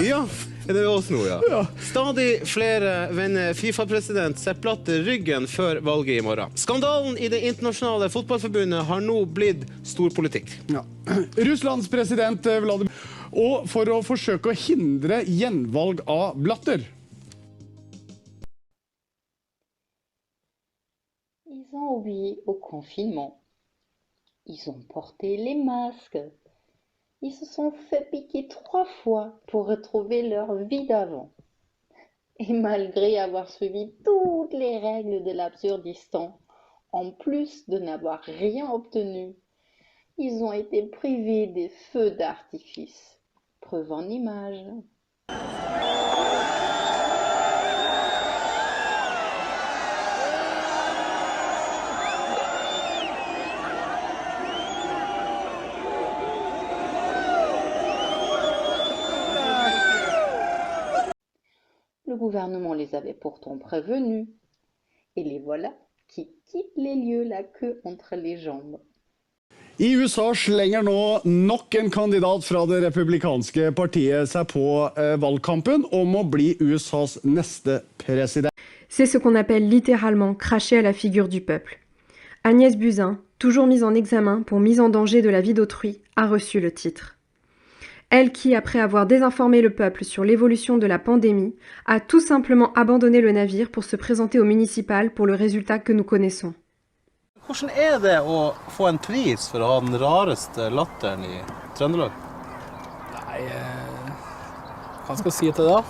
Ja, det er oss nå, ja. Stadig flere vender FIFA-president Sepp Blatter ryggen før valget i morgen. Skandalen i det internasjonale fotballforbundet har nå blitt storpolitikk. Ja. Russlands president Vladimir... Og for å forsøke å hindre gjenvalg av Blatter. Ils ont obéi au confinement. Ils ont porté les masques. Ils se sont fait piquer 3 fois pour retrouver leur vie d'avant. Et malgré avoir suivi toutes les règles de l'Absurdistan, en plus de n'avoir rien obtenu, ils ont été privés des feux d'artifice. Preuve en images. Le gouvernement les avait pourtant prévenus. Et les voilà qui quittent les lieux la queue entre les jambes. I USA slenger nå nok en kandidat fra det republikanske partiet seg på valgkampen om å bli USAs neste president. C'est ce qu'on appelle littéralement cracher à la figure du peuple. Agnès Buzyn, toujours mise en examen pour mise en danger de la vie d'autrui, a reçu le titre. Elle qui, après avoir désinformé le peuple sur l'évolution de la pandémie, a tout simplement abandonné le navire pour se présenter au municipal pour le résultat que nous connaissons. Hvordan er det å få en pris for å ha den rareste latteren i Trøndelag? Nei, hva skal jeg si til det da?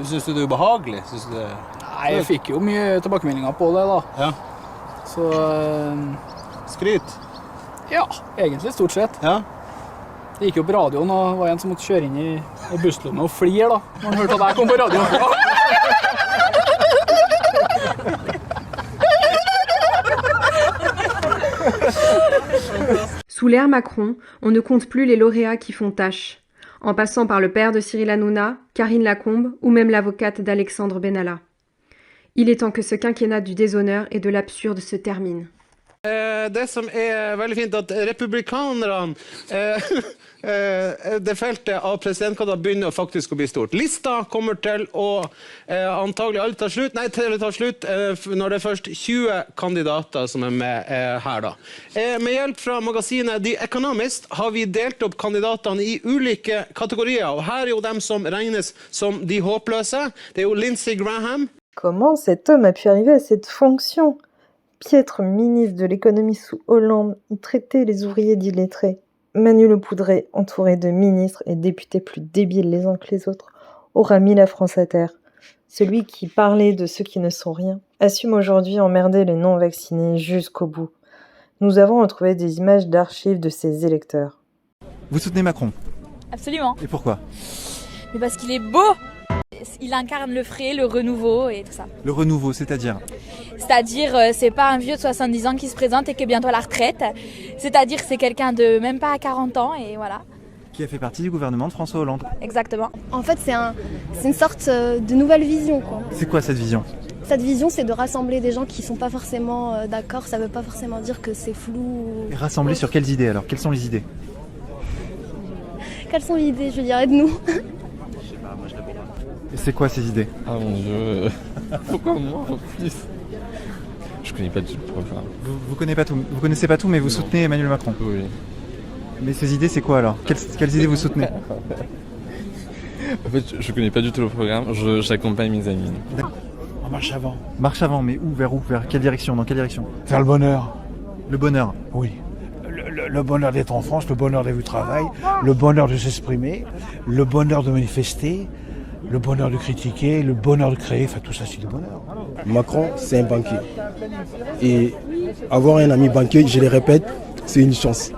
Synes du det er ubehagelig? Nei, jeg fikk jo mye tilbakemeldinger på det da. Ja. Så... Skryt? Ja, egentlig stort sett. Ja. Det gikk jo på radioen, og det var en som måtte kjøre inn i busslommet og flir da, når han hørte at jeg kom på radioen. Sous l'ère Macron, on ne compte plus les lauréats qui font tâche, en passant par le père de Cyril Hanouna, Karine Lacombe ou même l'avocate d'Alexandre Benalla. Il est temps que ce quinquennat du déshonneur et de l'absurde se termine. Det som er veldig fint at republikanerne det feltet av presidentkandidater begynner faktisk å bli stort. Lista kommer til å antagelig alle ta slutt når det er først 20 kandidater som er med her da. Med hjelp fra magasinet The Economist har vi delt opp kandidatene i ulike kategorier, og her er jo dem som regnes som de håpløse. Det er jo Lindsey Graham. Comment cet homme a pu arriver à cette fonction ? Piètre ministre de l'économie sous Hollande, il traitait les ouvriers d'illettrés. Manu Le Poudret, entouré de ministres et députés plus débiles les uns que les autres, aura mis la France à terre. Celui qui parlait de ceux qui ne sont rien assume aujourd'hui emmerder les non-vaccinés jusqu'au bout. Nous avons retrouvé des images d'archives de ses électeurs. Vous soutenez Macron ? Absolument. Et pourquoi ? Mais parce qu'il est beau. Il incarne le frais, le renouveau et tout ça. Le renouveau, c'est-à-dire ? C'est-à-dire, c'est pas un vieux de 70 ans qui se présente et qui est bientôt à la retraite. C'est-à-dire, c'est quelqu'un de même pas à 40 ans et voilà. Qui a fait partie du gouvernement de François Hollande. Exactement. En fait, c'est une sorte de nouvelle vision, quoi. C'est quoi cette vision ? Cette vision, c'est de rassembler des gens qui sont pas forcément d'accord. Ça veut pas forcément dire que c'est flou. Et rassembler sur quelles idées alors ? Quelles sont les idées ? Quelles sont les idées ? Je veux dire, aide-nous. Et c'est quoi ces idées ? Ah mon dieu, pourquoi moi en plus ? Je connais pas tout le programme. Vous connaissez pas tout, mais vous soutenez Emmanuel Macron. Oui. Mais ces idées, c'est quoi alors ? Quelles idées vous soutenez ? En fait, je connais pas du tout le programme, j'accompagne mes amis. On marche avant. Marche avant, mais où ? Vers quelle direction ? Dans quelle direction ? Vers le bonheur. Le bonheur ? Oui. Le bonheur d'être en France, le bonheur d'aller au travail, le bonheur de s'exprimer, le bonheur de manifester, le bonheur de critiquer, le bonheur de créer, enfin tout ça c'est du bonheur. Macron, c'est un banquier. Et avoir un ami banquier, je le répète, c'est une chance.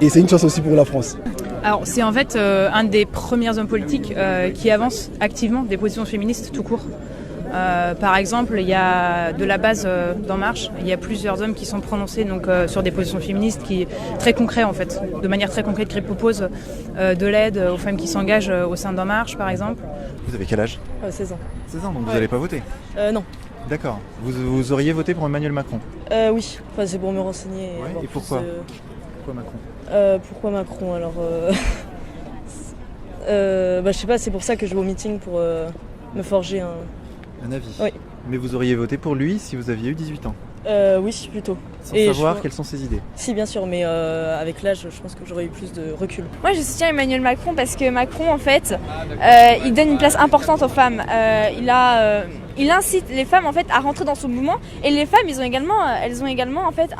Et c'est une chance aussi pour la France. Alors c'est en fait un des premiers hommes politiques qui avance activement des positions féministes tout court. Par exemple, il y a de la base d'En Marche, il y a plusieurs hommes qui sont prononcés donc, sur des positions féministes qui très concrètes en fait, de manière très concrète, qui proposent de l'aide aux femmes qui s'engagent au sein d'En Marche par exemple. Vous avez quel âge ? 16 ans. 16 ans, donc vous n'allez pas voter ? Non. D'accord. Vous auriez voté pour Emmanuel Macron ? Oui, enfin, c'est pour me renseigner. Et pourquoi ? Pourquoi Macron ? Pourquoi Macron ? Alors, Je sais pas, c'est pour ça que je vais au meeting pour me forger Un avis. Oui. Mais vous auriez voté pour lui si vous aviez eu 18 ans. Oui, plutôt. Sans savoir quelles sont ses idées. Si, bien sûr, mais avec l'âge, je pense que j'aurais eu plus de recul. Moi, je soutiens Emmanuel Macron parce que Macron, en fait, il donne une place importante aux femmes. Il incite les femmes, en fait, à rentrer dans son mouvement. Et les femmes, elles ont également en fait,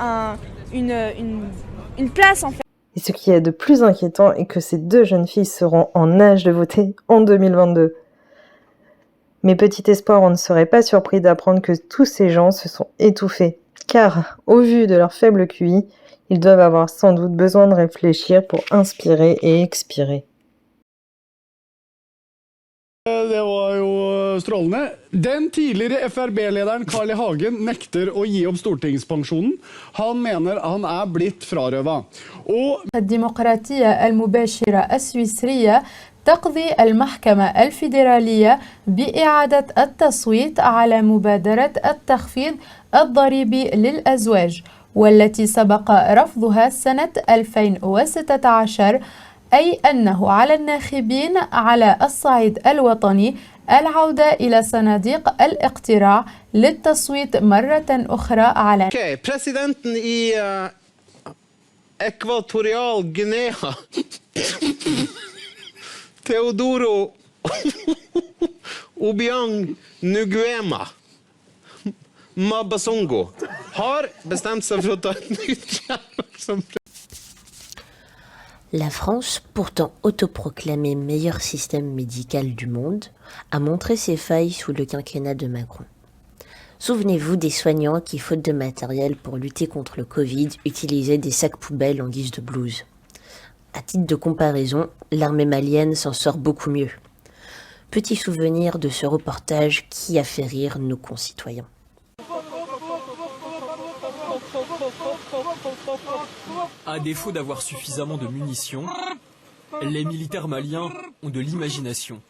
une place, en fait. Et ce qui est de plus inquiétant est que ces deux jeunes filles seront en âge de voter en 2022. Mais petit espoir, on ne serait pas surpris d'apprendre que tous ces gens se sont étouffés, car, au vu de leur faible QI, ils doivent avoir sans doute besoin de réfléchir pour inspirer et expirer. Det var jo strålende. Den tidligere FrB-lederen Carl I. Hagen nekter å gi opp stortingspensjonen. Han mener han blitt frarøvet. الديمقراطية المباشرة السويسرية تقضي المحكمة الفيدرالية بإعادة التصويت على مبادرة التخفيض الضريبي للأزواج والتي سبق رفضها سنة 2016 أي أنه على الناخبين على الصعيد الوطني العودة إلى صناديق الاقتراع للتصويت مرة أخرى على Presidenten I Ekvatorial Guinea Teodoro Obiang Nguema Mabasongo har bestemt seg for å ta et nytt som La France, pourtant autoproclamée meilleur système médical du monde, a montré ses failles sous le quinquennat de Macron. Souvenez-vous des soignants qui, faute de matériel pour lutter contre le Covid, utilisaient des sacs poubelles en guise de blouse. À titre de comparaison, l'armée malienne s'en sort beaucoup mieux. Petit souvenir de ce reportage qui a fait rire nos concitoyens. À défaut d'avoir suffisamment de munitions, les militaires maliens ont de l'imagination.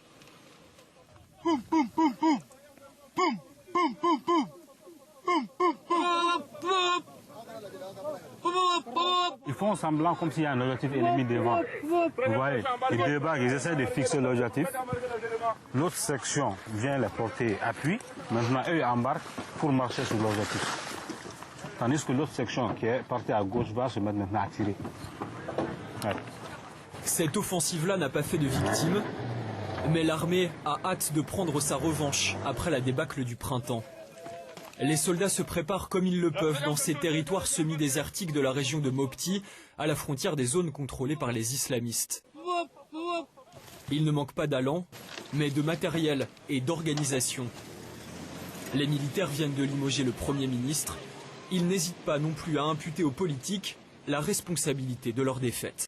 Ils font semblant comme s'il y a un objectif ennemi devant. Vous voyez, ils débarquent, ils essaient de fixer l'objectif. L'autre section vient les porter appui. Maintenant, eux embarquent pour marcher sur l'objectif. Tandis que l'autre section qui est partie à gauche va se mettre maintenant à tirer. Ouais. Cette offensive-là n'a pas fait de victimes, mais l'armée a hâte de prendre sa revanche après la débâcle du printemps. Les soldats se préparent comme ils le peuvent dans ces territoires semi-désertiques de la région de Mopti, à la frontière des zones contrôlées par les islamistes. Il ne manque pas d'allant, mais de matériel et d'organisation. Les militaires viennent de limoger le Premier ministre. Ils n'hésitent pas non plus à imputer aux politiques la responsabilité de leur défaite.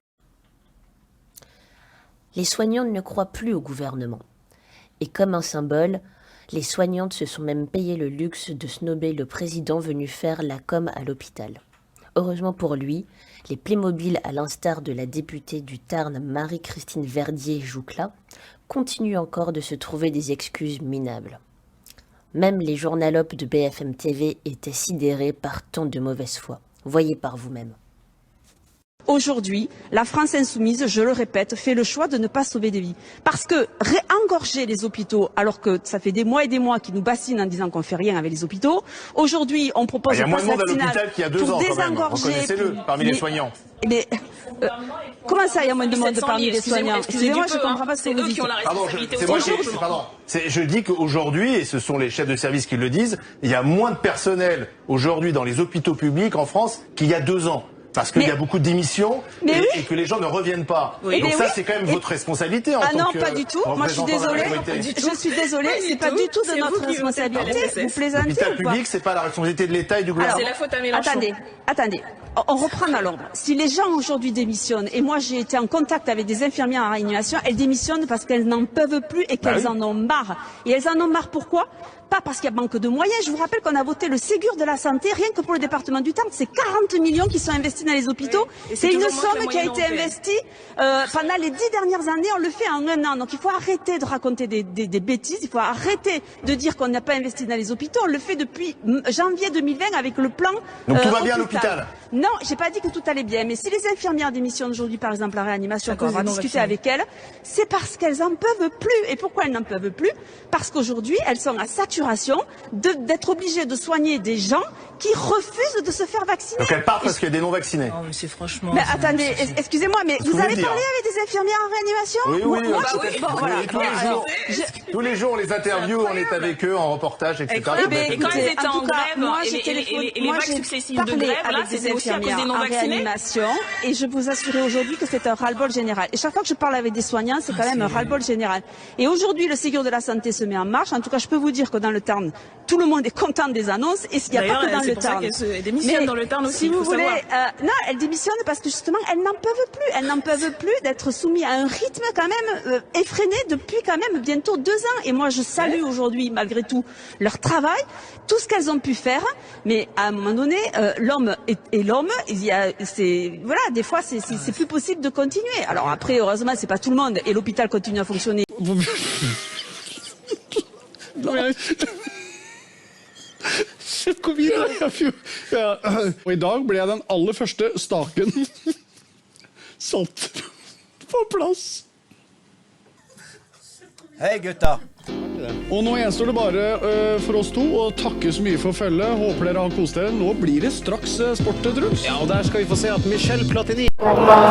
Les soignantes ne croient plus au gouvernement. Et comme un symbole, les soignantes se sont même payé le luxe de snober le président venu faire la com à l'hôpital. Heureusement pour lui, les Playmobil, à l'instar de la députée du Tarn Marie-Christine Verdier-Joucla, continuent encore de se trouver des excuses minables. Même les journalopes de BFM TV étaient sidérés par tant de mauvaise foi. Voyez par vous-même. Aujourd'hui, la France insoumise, je le répète, fait le choix de ne pas sauver des vies. Parce que réengorger les hôpitaux, alors que ça fait des mois et des mois qu'ils nous bassinent en disant qu'on ne fait rien avec les hôpitaux, aujourd'hui on propose un pass vaccinal pour désengorger... Reconnaissez-le, parmi les soignants. Mais, comment ça, il y a moins de monde parmi les soignants? Excusez-moi, je ne comprends pas ce que vous dites. Je dis qu'aujourd'hui, et ce sont les chefs de service qui le disent, il y a moins de personnel aujourd'hui dans les hôpitaux publics en France qu'il y a 2 ans. Parce qu'il y a beaucoup de démissions et que les gens ne reviennent pas. Oui. Donc ça, c'est quand même votre responsabilité en tant que... Ah non, pas du tout. Moi, je suis désolée. Je suis désolée. C'est pas du tout de notre responsabilité. Vous plaisantez ou pas? L'hôpital public, c'est pas la responsabilité de l'État et du gouvernement. C'est la faute à Mélenchon. Attendez. On reprend à l'ordre. Si les gens aujourd'hui démissionnent, et moi j'ai été en contact avec des infirmières en réanimation, elles démissionnent parce qu'elles n'en peuvent plus et qu'elles en ont marre. Et elles en ont marre pourquoi? Pas parce qu'il y a manque de moyens. Je vous rappelle qu'on a voté le Ségur de la santé, rien que pour le département du Tarn, c'est 40 millions qui sont investis dans les hôpitaux. C'est une somme qui a été investie pendant les 10 dernières années, on le fait en 1 an. Donc il faut arrêter de raconter des bêtises, il faut arrêter de dire qu'on n'a pas investi dans les hôpitaux. On le fait depuis janvier 2020 avec le plan Donc tout va bien à l'hôpital? Non, Non, j'ai pas dit que tout allait bien, mais si les infirmières démissionnent aujourd'hui, par exemple, la réanimation, qu'on va discuter avec elles, c'est parce qu'elles en peuvent plus. Et pourquoi elles n'en peuvent plus? Parce qu'aujourd'hui, elles sont à saturation d'être obligées de soigner des gens qui refusent de se faire vacciner. Donc elles partent parce qu'il y a des non-vaccinés. Oh, mais c'est franchement... Mais attendez, excusez-moi, mais vous avez parlé avec des infirmières en réanimation? Oui, moi, tous les jours, on les interviewe, on est avec eux en reportage, etc. Et quand ils étaient en grève, et les vagues successives de grève, là, c'était aussi à cause des non-vaccinés. Et je vous assure aujourd'hui que c'est un ras-le-bol général. Et chaque fois que je parle avec des soignants, c'est quand même un ras-le-bol général. Et aujourd'hui, le Ségur de la santé se met en marche. En tout cas, je peux vous dire que dans le Tarn, tout le monde est content des annonces. Et il n'y a pas que dans le Tarn. Elle démissionne dans le Tarn aussi, si vous voulez, non, elle démissionne parce que justement, elles n'en peuvent plus. Elles n'en peuvent plus d'être soumises à un rythme quand même effréné depuis quand même bientôt 2 ans. Et moi, je salue aujourd'hui, malgré tout, leur travail, tout ce qu'elles ont pu faire. Mais à un moment donné, l'homme est l'homme. Voilà, des fois, c'est plus possible de continuer. Alors après, heureusement, c'est pas tout le monde. Et l'hôpital continue à fonctionner. Kom videre. Og i dag ble den aller første staken satt på plass. Hei gutta. Og nå gjenstår det bare for oss to å takke så mye for følget. Håper dere har kost dere. Nå blir det straks sport, Truls. Ja, og der skal vi få se at Michel Platini Allah